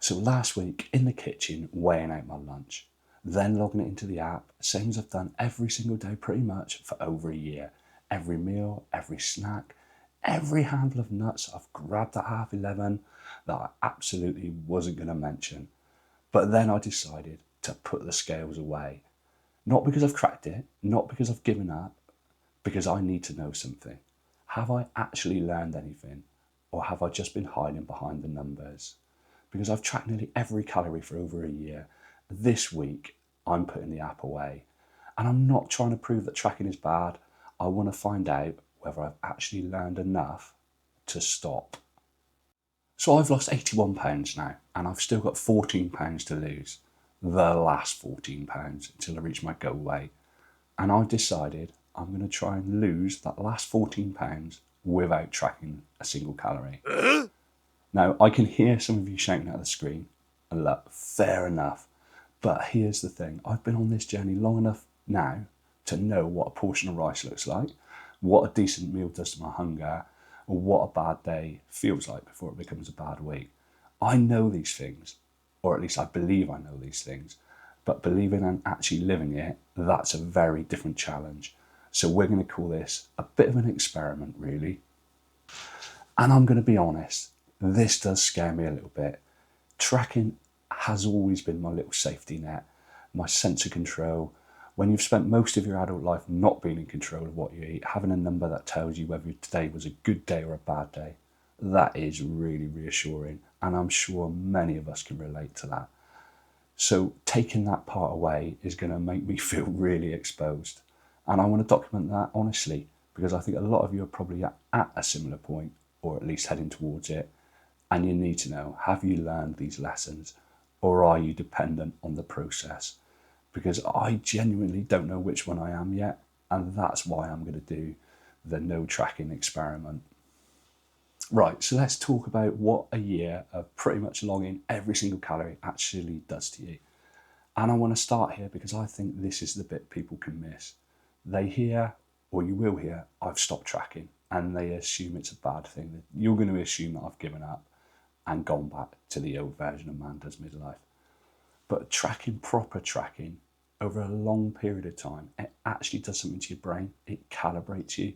So last week in the kitchen, weighing out my lunch, then logging it into the app, same as I've done every single day pretty much for over a year. Every meal, every snack, every handful of nuts I've grabbed at 11:30 that I absolutely wasn't going to mention. But then I decided to put the scales away. Not because I've cracked it, not because I've given up, because I need to know something. Have I actually learned anything? Or have I just been hiding behind the numbers? Because I've tracked nearly every calorie for over a year. This week, I'm putting the app away. And I'm not trying to prove that tracking is bad. I want to find out whether I've actually learned enough to stop. So I've lost 81 pounds now, and I've still got 14 pounds to lose. The last 14 pounds until I reach my goal weight. And I've decided I'm going to try and lose that last 14 pounds without tracking a single calorie. Now, I can hear some of you shouting at the screen, and look, fair enough. But here's the thing, I've been on this journey long enough now to know what a portion of rice looks like, what a decent meal does to my hunger, or what a bad day feels like before it becomes a bad week. I know these things, or at least I believe I know these things, but believing and actually living it, that's a very different challenge. So we're going to call this a bit of an experiment, really. And I'm going to be honest, this does scare me a little bit. Tracking has always been my little safety net, my sense of control. When you've spent most of your adult life not being in control of what you eat, having a number that tells you whether today was a good day or a bad day, that is really reassuring. And I'm sure many of us can relate to that. So taking that part away is going to make me feel really exposed. And I want to document that honestly, because I think a lot of you are probably at a similar point, or at least heading towards it. And you need to know, have you learned these lessons, or are you dependent on the process? Because I genuinely don't know which one I am yet. And that's why I'm going to do the no tracking experiment. Right, so let's talk about what a year of pretty much logging every single calorie actually does to you. And I want to start here because I think this is the bit people can miss. They hear, or you will hear, I've stopped tracking, and they assume it's a bad thing. You're going to assume that I've given up and gone back to the old version of man does midlife. But tracking, proper tracking, over a long period of time, it actually does something to your brain. It calibrates you.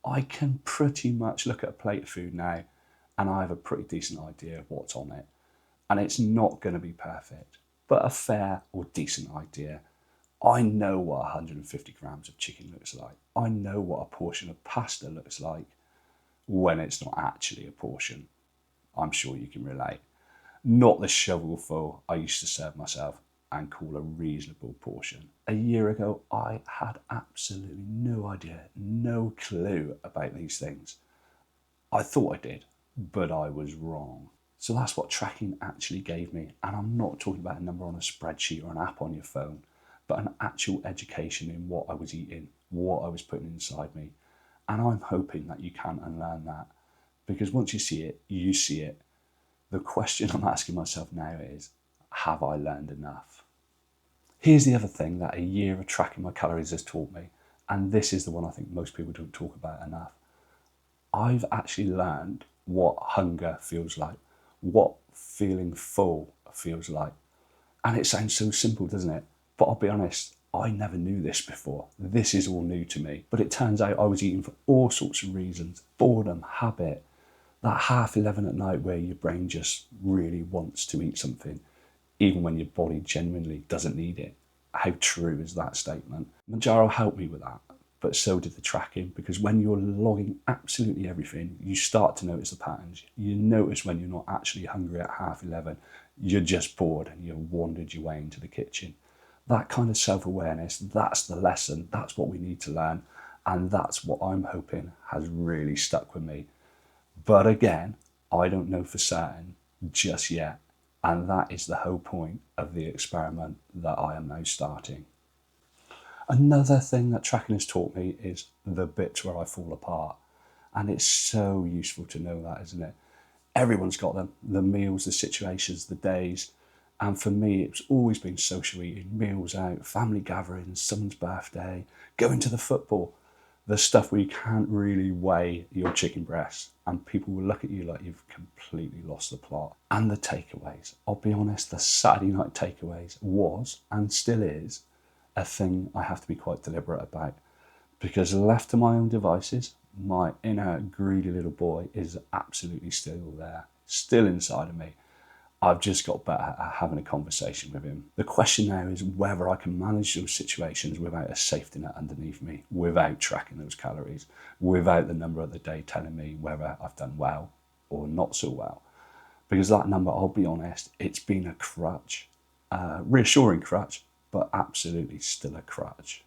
I can pretty much look at a plate of food now and I have a pretty decent idea of what's on it. And it's not going to be perfect, but a fair or decent idea. I know what 150 grams of chicken looks like. I know what a portion of pasta looks like when it's not actually a portion. I'm sure you can relate. Not the shovelful I used to serve myself and call a reasonable portion. A year ago, I had absolutely no idea, no clue about these things. I thought I did, but I was wrong. So that's what tracking actually gave me. And I'm not talking about a number on a spreadsheet or an app on your phone, but an actual education in what I was eating, what I was putting inside me. And I'm hoping that you can unlearn that, because once you see it, you see it. The question I'm asking myself now is, have I learned enough? Here's the other thing that a year of tracking my calories has taught me, and this is the one I think most people don't talk about enough. I've actually learned what hunger feels like, what feeling full feels like. And it sounds so simple, doesn't it? But I'll be honest, I never knew this before. This is all new to me. But it turns out I was eating for all sorts of reasons. Boredom, habit, that 11:30 at night where your brain just really wants to eat something, even when your body genuinely doesn't need it. How true is that statement? Mounjaro helped me with that, but so did the tracking, because when you're logging absolutely everything, you start to notice the patterns. You notice when you're not actually hungry at 11:30, you're just bored and you've wandered your way into the kitchen. That kind of self-awareness, that's the lesson, that's what we need to learn, and that's what I'm hoping has really stuck with me. But again, I don't know for certain just yet. And that is the whole point of the experiment that I am now starting. Another thing that tracking has taught me is the bits where I fall apart. And it's so useful to know that, isn't it? Everyone's got them, the meals, the situations, the days. And for me, it's always been social eating, meals out, family gatherings, someone's birthday, going to the football. The stuff where you can't really weigh your chicken breasts and people will look at you like you've completely lost the plot. And the takeaways. I'll be honest, the Saturday night takeaways was, and still is, a thing I have to be quite deliberate about. Because left to my own devices, my inner greedy little boy is absolutely still there, still inside of me. I've just got better at having a conversation with him. The question now is whether I can manage those situations without a safety net underneath me, without tracking those calories, without the number of the day telling me whether I've done well or not so well. Because that number, I'll be honest, it's been a crutch. Reassuring crutch, but absolutely still a crutch.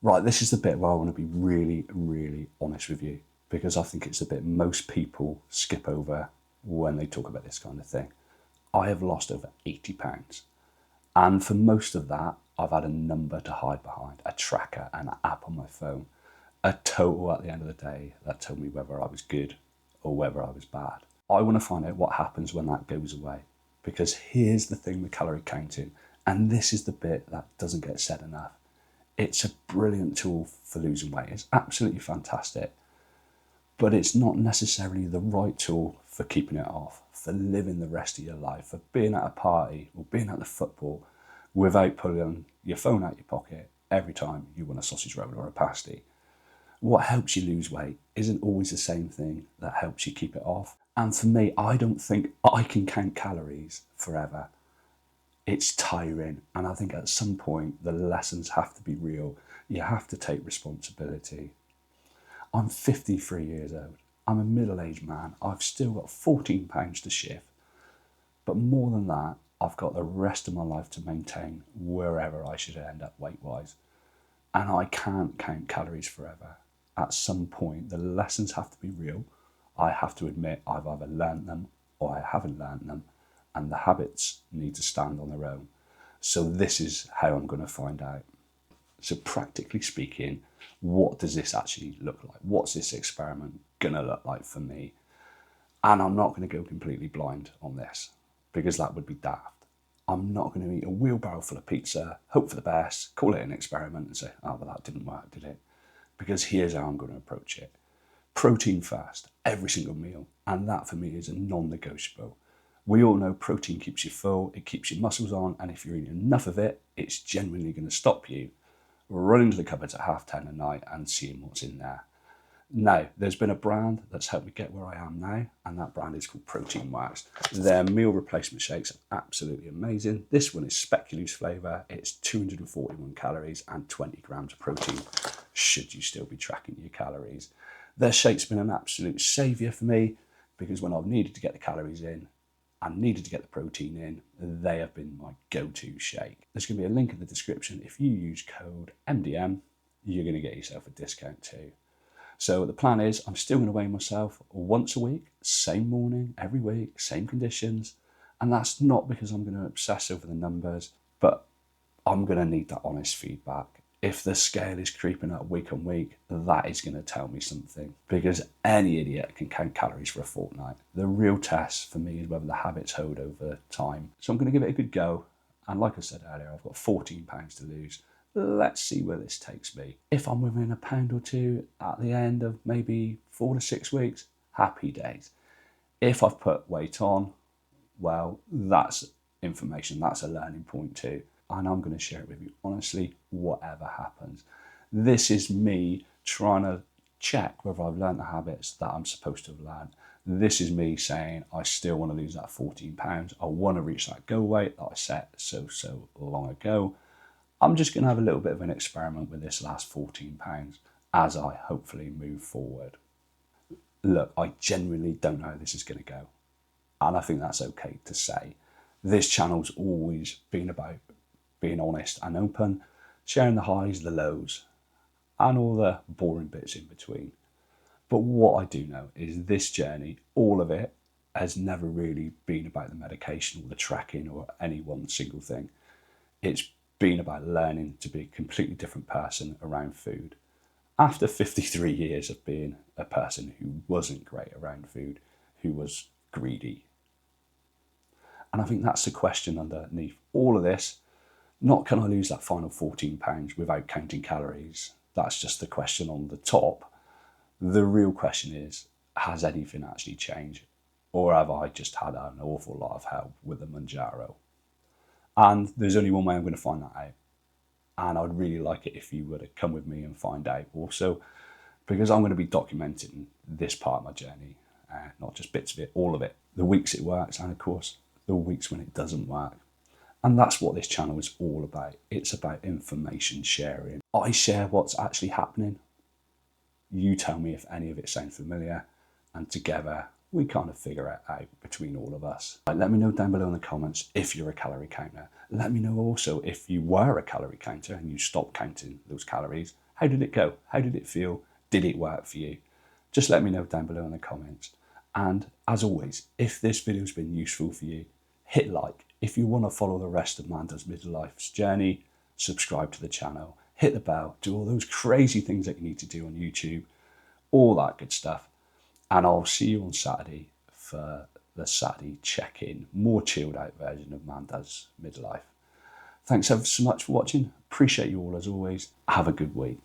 Right, this is the bit where I want to be really, really honest with you, because I think it's the bit most people skip over when they talk about this kind of thing. I have lost over 80 pounds. And for most of that, I've had a number to hide behind, a tracker, an app on my phone, a total at the end of the day that told me whether I was good or whether I was bad. I want to find out what happens when that goes away, because here's the thing with calorie counting, and this is the bit that doesn't get said enough. It's a brilliant tool for losing weight. It's absolutely fantastic. But it's not necessarily the right tool for keeping it off, for living the rest of your life, for being at a party or being at the football without pulling your phone out your pocket every time you want a sausage roll or a pasty. What helps you lose weight isn't always the same thing that helps you keep it off. And for me, I don't think I can count calories forever. It's tiring, and I think at some point the lessons have to be real. You have to take responsibility. I'm 53 years old. I'm a middle-aged man. I've still got 14 pounds to shift. But more than that, I've got the rest of my life to maintain wherever I should end up weight-wise. And I can't count calories forever. At some point, the lessons have to be real. I have to admit I've either learned them or I haven't learned them. And the habits need to stand on their own. So this is how I'm going to find out. So practically speaking, what does this actually look like? What's this experiment going to look like for me? And I'm not going to go completely blind on this, because that would be daft. I'm not going to eat a wheelbarrow full of pizza, hope for the best, call it an experiment and say, oh, well, that didn't work, did it? Because here's how I'm going to approach it. Protein first, every single meal. And that for me is a non-negotiable. We all know protein keeps you full, it keeps your muscles on, and if you're eating enough of it, it's genuinely going to stop you running to the cupboards at 10:30 at night and seeing what's in there. Now, there's been a brand that's helped me get where I am now, and that brand is called Protein Wax. Their meal replacement shakes are absolutely amazing. This one is speculoos flavour. It's 241 calories and 20 grams of protein, should you still be tracking your calories. Their shake's been an absolute saviour for me, because when I've needed to get the calories in, and needed to get the protein in, they have been my go-to shake. There's going to be a link in the description. If you use code MDM, you're going to get yourself a discount too. So the plan is I'm still going to weigh myself once a week, same morning, every week, same conditions. And that's not because I'm going to obsess over the numbers, but I'm going to need that honest feedback. If the scale is creeping up week on week, that is going to tell me something, because any idiot can count calories for a fortnight. The real test for me is whether the habits hold over time. So I'm going to give it a good go. And like I said earlier, I've got 14 pounds to lose. Let's see where this takes me. If I'm within a pound or two at the end of maybe 4 to 6 weeks, happy days. If I've put weight on, well, that's information. That's a learning point too. And I'm going to share it with you honestly, whatever happens. This is me trying to check whether I've learned the habits that I'm supposed to have learned. This is me saying I still want to lose that 14 pounds. I want to reach that goal weight that I set so long ago. I'm just going to have a little bit of an experiment with this last 14 pounds as I hopefully move forward. Look, I genuinely don't know how this is going to go. And I think that's okay to say. This channel's always been about being honest and open, sharing the highs, the lows, and all the boring bits in between. But what I do know is this journey, all of it, has never really been about the medication or the tracking or any one single thing. It's been about learning to be a completely different person around food. After 53 years of being a person who wasn't great around food, who was greedy. And I think that's the question underneath all of this. Not can I lose that final 14 pounds without counting calories, That's just the question on the top. The real question is, has anything actually changed? Or have I just had an awful lot of help with the Mounjaro? And there's only one way I'm going to find that out. And I'd really like it if you were to come with me and find out also, because I'm going to be documenting this part of my journey, not just bits of it, all of it, the weeks it works, and of course, the weeks when it doesn't work. And that's what this channel is all about. It's about information sharing. I share what's actually happening. You tell me if any of it sounds familiar, and together we kind of figure it out between all of us. Let me know down below in the comments if you're a calorie counter. Let me know also if you were a calorie counter and you stopped counting those calories. How did it go? How did it feel? Did it work for you? Just let me know down below in the comments. And as always, if this video's been useful for you, hit like. If you want to follow the rest of Manda's midlife's journey, subscribe to the channel, hit the bell, do all those crazy things that you need to do on YouTube, all that good stuff. And I'll see you on Saturday for the Saturday check-in, more chilled out version of Manda's midlife. Thanks ever so much for watching. Appreciate you all as always. Have a good week.